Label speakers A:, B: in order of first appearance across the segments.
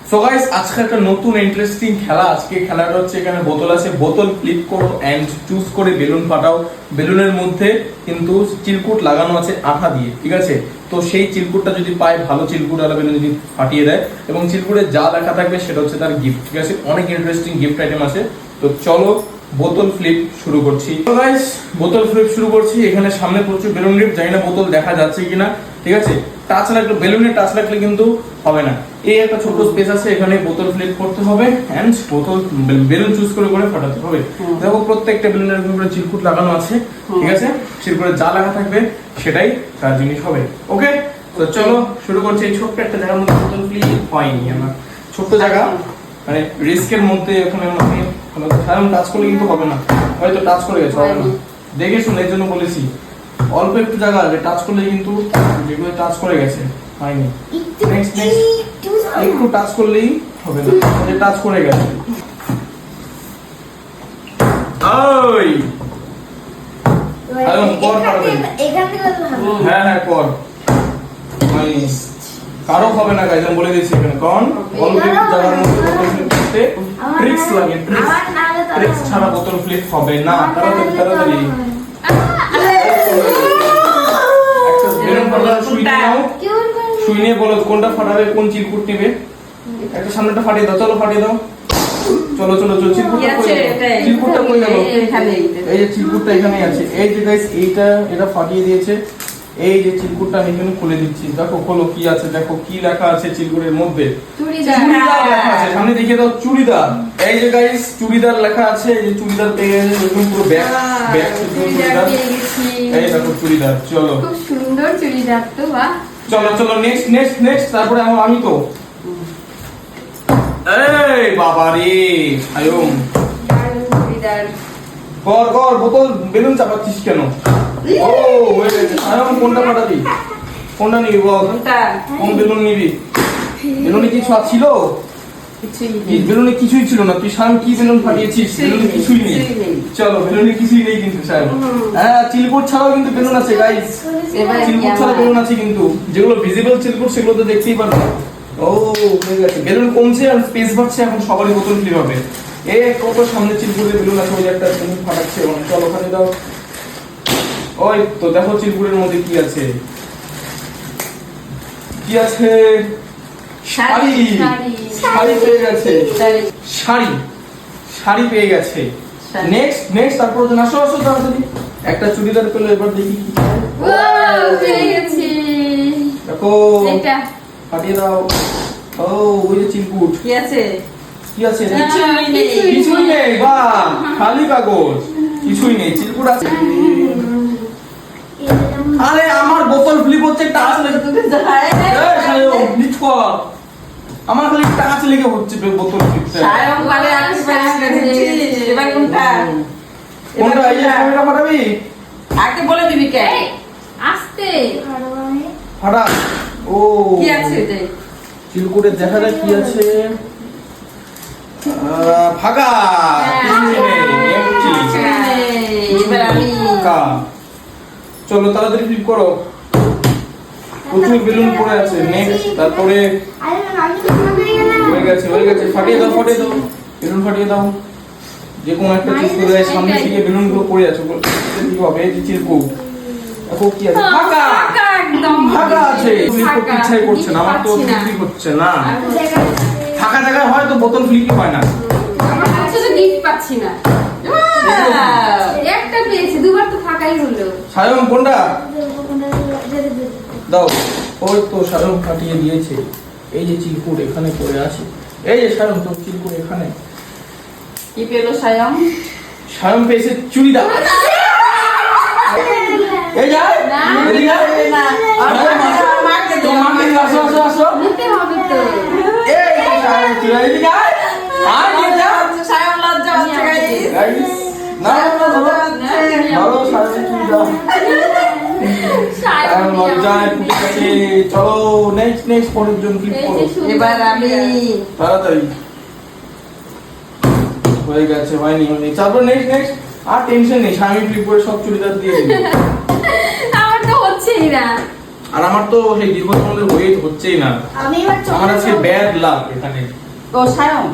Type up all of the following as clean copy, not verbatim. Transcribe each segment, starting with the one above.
A: So guys আজকে একটা নতুন ইন্টারেস্টিং খেলা। আজকে খেলাটা হচ্ছে এখানে বোতল আছে, বোতল ফ্লিপ করো এন্ড চুজ করে বেলুন ফাটাও। বেলুনের মধ্যে কিন্তু চিরকুট লাগানো আছে আঠা দিয়ে, ঠিক আছে? তো সেই চিরকুটটা যদি পায়, ভালো চিরকুট আর বেলুন যদি ফাটিয়ে দেয় এবং চিরকুটে যা লেখা থাকবে সেটা হচ্ছে তার গিফট, ঠিক আছে? অনেক ইন্টারেস্টিং গিফট আইটেম আছে। তো চলো বোতল ফ্লিপ শুরু করছি। তো গাইস বোতল ফ্লিপ শুরু করছি। এখানে সামনে প্রচুর বেলুন গিফট, জানি না বোতল দেখা যাচ্ছে কিনা, ঠিক আছে? টাচ লাগলে, বেলুনে টাচ লাগলে কিন্তু হবে না। এই একটা ছোট স্পেস আছে, এখানে বোতল ফ্লিপ করতে হবে এন্ড বোতল বেলুন চুজ করে করে ফাটাতে হবে। দেখো প্রত্যেকটা বেলুনের উপরে চিরকুট লাগানো আছে, ঠিক আছে? চিরকুটে যা লেখা থাকবে সেটাই তার জিনিস হবে। ওকে, তো চলো শুরু করছি। এই ছোট্ট একটা জায়গার মধ্যে বোতল ফ্লিপ হয়নি আমার, ছোট্ট জায়গা, মানে রিস্কের মধ্যে। ওখানে আমি টাচ করলে কিন্তু হবে না, হয়তো টাচ করে গেছে, হবে না। দেখে শুনে এর জন্য বলেছি, অল্প একটু জায়গা আছে, টাচ করলে কিন্তু যেগুলো টাচ করে গেছে হয়নি। নেক্সট একটু টাচ করলেই হবে না, টাচ করে গেছে। ওই আরে কর পারবে, হ্যাঁ হ্যাঁ কর, হয়নি। কারো হবে না গাইজ, আমি বলে দিয়েছি এখানে। কারণ অল্প একটু জায়গার মধ্যে বোতল ফ্লিপ করতে ট্রিক্স লাগে, ট্রিক্স ছাড়া বোতল ফ্লিপ হবে না। তাড়াতাড়ি তাড়াতাড়ি সুই নিয়ে বলো কোনটা ফাটাবে, কোন চিরকুট নেবে। একটা সামনেটা ফাটিয়ে দাও, চলো ফাটিয়ে দাও। চলো চলো চলো, চিরকুটটা কই গেল? এই যে চিরকুটটা এখানেই আছে। এই যে গাইস এটা ফাটিয়ে দিয়েছে। এই যে চিরকুটটা আমি এখানে খুলে দিচ্ছি, দেখো খোলো কি আছে, দেখো কি লেখা আছে চিরকুটের মধ্যে। চুড়িদার লেখা আছে, সামনে দেখিয়ে দাও চুড়িদার। এই যে গাইস চুড়িদার লেখা আছে, এই যে চুড়িদার পেয়ে গেছে, এরকম পুরো ব্যাগ ব্যাগ চুড়িদার। এই দেখো চুড়িদার, চলো
B: খুব সুন্দর চুড়িদার তো, বাহ।
A: চলো চলো নেক্সট নেক্সট নেক্সট, তারপরে আমি তো এই বাবা রে আয়ুম
B: চুড়িদার
A: কর কর, বোতল বেলুন চাপাচ্ছিস কেন? ও হয়ে গেছে। আয়ুম কোনটা ফাটাবি, কোনটা নিবি বল? কোন বেলুন নিবি? বেলুনে কিছু ছিল? বেলুনে কিছুই ছিল না। তুই সায়ন কি বেলুন ফাটিয়েছিস? বেলুনে কিছুই নেই। চলো বেলুনে কিছুই নেই কিন্তু সায়ন। হ্যাঁ চিলকুট ছাড়াও কিন্তু বেলুন আছে গাইস, চিলকুট ছাড়া বেলুন আছে কিন্তু, যেগুলো ভিজিবল চিলকুট সেগুলো তো দেখতেই পারবে। ও হয়ে গেছে, বেলুন কমছে আর স্পেস বাড়ছে, এখন সবারই বোতল ফ্লিপ হবে। এ কত সামনে চিলকুটে বেলুন আছে, ওই একটা বেলুন ফাটাচ্ছে। চলো ওখানে দাও। ওই তো দেখো চিলকুটের মধ্যে কি আছে, কি আছে? শাড়ি, শাড়ি পেয়ে গেছে, শাড়ি শাড়ি পেয়ে গেছে। নেক্সট নেক্সট, তারপর আসো আসো তাড়াতাড়ি। একটা চুড়িদার পেলো, এবার দেখি কি
B: পেয়ে গেছি।
A: দেখো ফাটিয়ে দাও। ও ওই যে চিরকুট,
B: কি আছে?
A: কি আছে? কিছুই নেই, বাহ খালি কাগজ, কিছুই নেই, চিরকুট আছে। আরে আমার বোতল ফ্লিপ হচ্ছে, টাচ লেগে নিচ কর। আমার খালি টাচ লেগে হচ্ছে বোতল ফ্লিপটা।
B: এবার কোনটা?
A: কোনটা? এই যে কোনটা ফাটাবি?
B: আগে বলে দিবি কে? আস্তে
A: ফাটা। ও
B: কি আছে এতে?
A: চিরকুটে দেখা যায় কি আছে। ফাঁকা, কিছুই নেই, এমটি।
B: এবার আমি
A: চলো তাড়াতাড়ি ফ্লিপ করো, প্রচুর বেলুন পড়ে আছে। নেক্সট, তারপরে হয়ে গেছে হয়ে গেছে। ফাটিয়ে দাও ফাটিয়ে দাও, বেলুন ফাটিয়ে দাও। যে কোনো একটা চুজ করে দেয়, সামনে থেকে বেলুন গুলো পড়ে আছে, কি হবে? এই যে চিরকুট, দেখো কি আছে, ফাঁকা
B: একদম
A: ফাঁকা আছে। ফ্লিপ করতে ইচ্ছাই করছে না আমার, তো ফ্লিপ হচ্ছে না। ফাঁকা জায়গায় হয় তো বোতল ফ্লিপ হয় না।
B: আমার কাছে তো গিফট পাচ্ছি না। একটা পেয়েছি, দুবার তো ফাঁকাই হলো।
A: সায়ন কোনটা দাও? ওই তো সায়ন ফাটিয়ে দিয়েছে। এই যে চিরকুট এখানে পড়ে আছে। এই যে সায়ন, তোর চিরকুট এখানে।
B: কি পেলো সায়ন?
A: সায়ন পেয়েছে চুড়িদার। এই যায়
B: না
A: এদিকে
B: না,
A: মাকে দাও, মাকে দাও, আসো আসো আসো।
B: নিতে হবে তো।
A: এই যে সায়ন চুড়িদার, এদিকে আয়। আর নিয়ে যা।
B: সায়ন লজ্জা হচ্ছে গাইস।
A: গাইস না না ধরো ধরো সায়ন চুড়িদার। সায়ন লজ্জায় ফুটে গেছে। চলো নেক্সট নেক্সট, পরের জন ক্লিক করো।
B: এবার আমি
A: তাড়াতাড়ি হয়ে গেছে, হয়নি হয়নি। তারপর নেক্সট নেক্সট, আর টেনশন নেই, স্বামী ফ্লিপ করে সব চুড়িদার দিয়ে দিবি।
B: আমার তো হচ্ছেই না।
A: আর আমার তো সেই দীর্ঘতমের ওয়েট হচ্ছেই না।
C: আমি এবার
A: আমার আজকে ব্যাড লাক এখানে।
B: ও সায়ন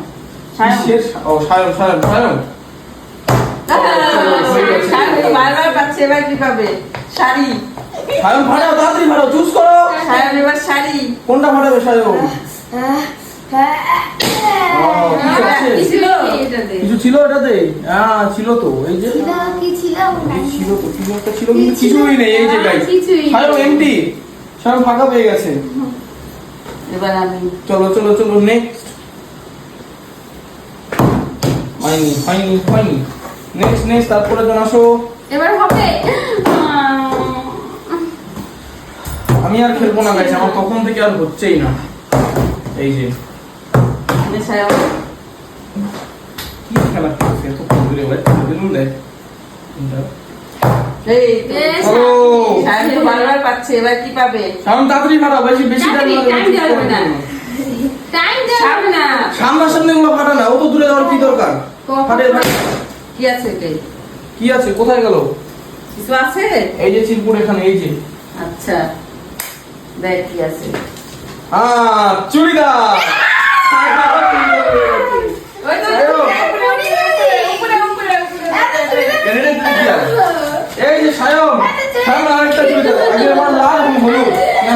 B: সায়ন
A: কিসের ও সায়ন সায়ন সায়ন
B: সায়ন বারবার পাচ্ছে, এবার কি পাবে? শাড়ি।
A: সায়ন ফাটাও, তাড়াতাড়ি ফাটাও, চুজ করো।
B: সায়ন এবার শাড়ি।
A: কোনটা ফাটাবে সায়ন? ও, কিছু আছে?
B: কি ছিল?
A: কিছু ছিল এটাতে? হ্যাঁ ছিল তো, এই যে
C: কি ছিল?
A: এই ছিল তো, কিছু একটা ছিল কিন্তু কিছুই নেই। এই যে গাইস,
C: কিছুই নেই।
A: সায়ন এমটি, সায়ন ফাঁকা পেয়ে গেছে।
B: এবার আমি
A: চলো চলো চলো নেক্সট। হয়নি হয়নি হয়নি, নেক্সট নেক্সট, তারপরে জন আসো।
C: এবার হবে।
A: আমি আর খেলবো না গাইস, আমার কখন থেকে আর হচ্ছেই না। এই যে
B: সায়ন
A: কি খেলা খেলছে এত কমজোরি ভাই, বেলুন দেয়।
B: এই
C: বেশ।
A: ও
B: সায়ন তো বারবার পাচ্ছে, এবার কি পাবে?
A: সামনে তাড়াতাড়ি ফাটাও, বেশি বেশি টাইম
C: তাড়াতাড়ি,
A: লাগে
C: time দেওয়া যাবে না। টাইম
B: সামনে না।
A: সামনাসামনি গুলো ফাটা না, ও তো দূরে যাওয়ার কি দরকার? ফাটে ফাটে।
B: কি আছে এতে?
A: কি আছে, কোথায় গেল?
B: কিছু আছে?
A: এই যে চিরকুট এখানে, এই যে
B: আচ্ছা দেখ কি আছে।
A: চুড়িদার।
B: ওই তো
A: আয়ো।
B: উপরে উপরে উপরে
A: এনে চুড়িদার। এই যে সায়ন, সায়ন আরেকটা চুড়িদার। আগে আমার লাল এবং হলুদ। না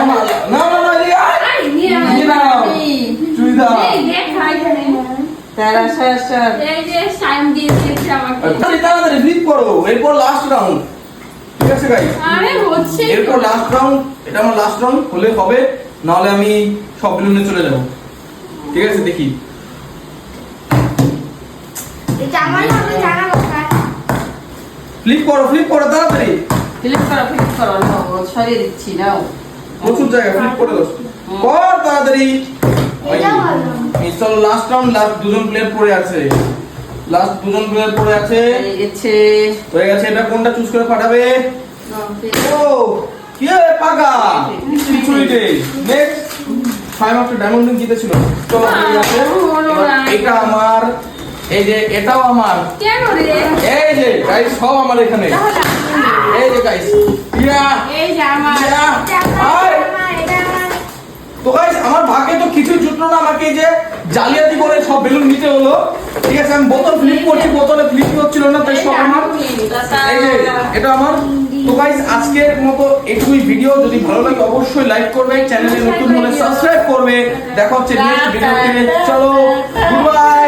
A: না না না, এদিকে আয়। নিয়ে নাও। চুড়িদার।
B: তারা শাসন
A: তাড়াতাড়ি তাড়াতাড়ি ফ্লিপ করো, এরপর লাস্ট রাউন্ড। ঠিক আছে গাইস, এরপর লাস্ট রাউন্ড। এটা আমার লাস্ট রাউন্ড, হলে হবে, না হলে আমি সব বেলুনে চলে যাব। ঠিক আছে, দেখি।
C: এটা আমার হবে জানা কথা।
A: ফ্লিপ করো তাড়াতাড়ি।
B: ফিলিপ করো নাও, সরিয়ে দিচ্ছি নাও।
A: প্রচুর জায়গা, ফ্লিপ করে দাও। কর তাড়াতাড়ি।
C: এটা ভালো।
A: এই চল লাস্ট রাউন্ড, লাস্ট দুজন প্লেয়ার পড়ে আছে। লাস্ট দুজন প্লেয়ার পড়ে আছে।
B: হয়ে গেছে।
A: হয়ে গেছে, এটা কোনটা চুজ করে পাঠাবে? ও কি রে পাগা, কিছুই নেই। নেক্সট ফাইভ একটা ডায়মন্ড রিং জিতেছিল। চলো হয়ে গেছে। এবার এটা আমার, এই যে এটাও আমার,
C: কেন রে?
A: এই যে গাইস সব আমার এখানে। এই যে গাইস ইয়া
C: এই যে আমার।
A: ইয়া
C: এটা
A: আর
C: আমার, এটা আমার।
A: তো গাইস আমার ভাগ্যে তো কিছুই জুটলো না, আমাকে এই যে জালিয়াতি করে সব বেলুন নিতে হলো। ঠিক আছে, আমি বোতল ফ্লিপ করছি, বোতলে ফ্লিপই হচ্ছিল না, তাই সব আমার। এই যে এটা আমার। তো গাইস আজকের মতো এটুকুই ভিডিও। যদি ভালো লাগে অবশ্যই লাইক করবে, চ্যানেলে নতুন হলে সাবস্ক্রাইব করবে। দেখা হচ্ছে নেক্সট ভিডিওতে। চলো গুড বাই।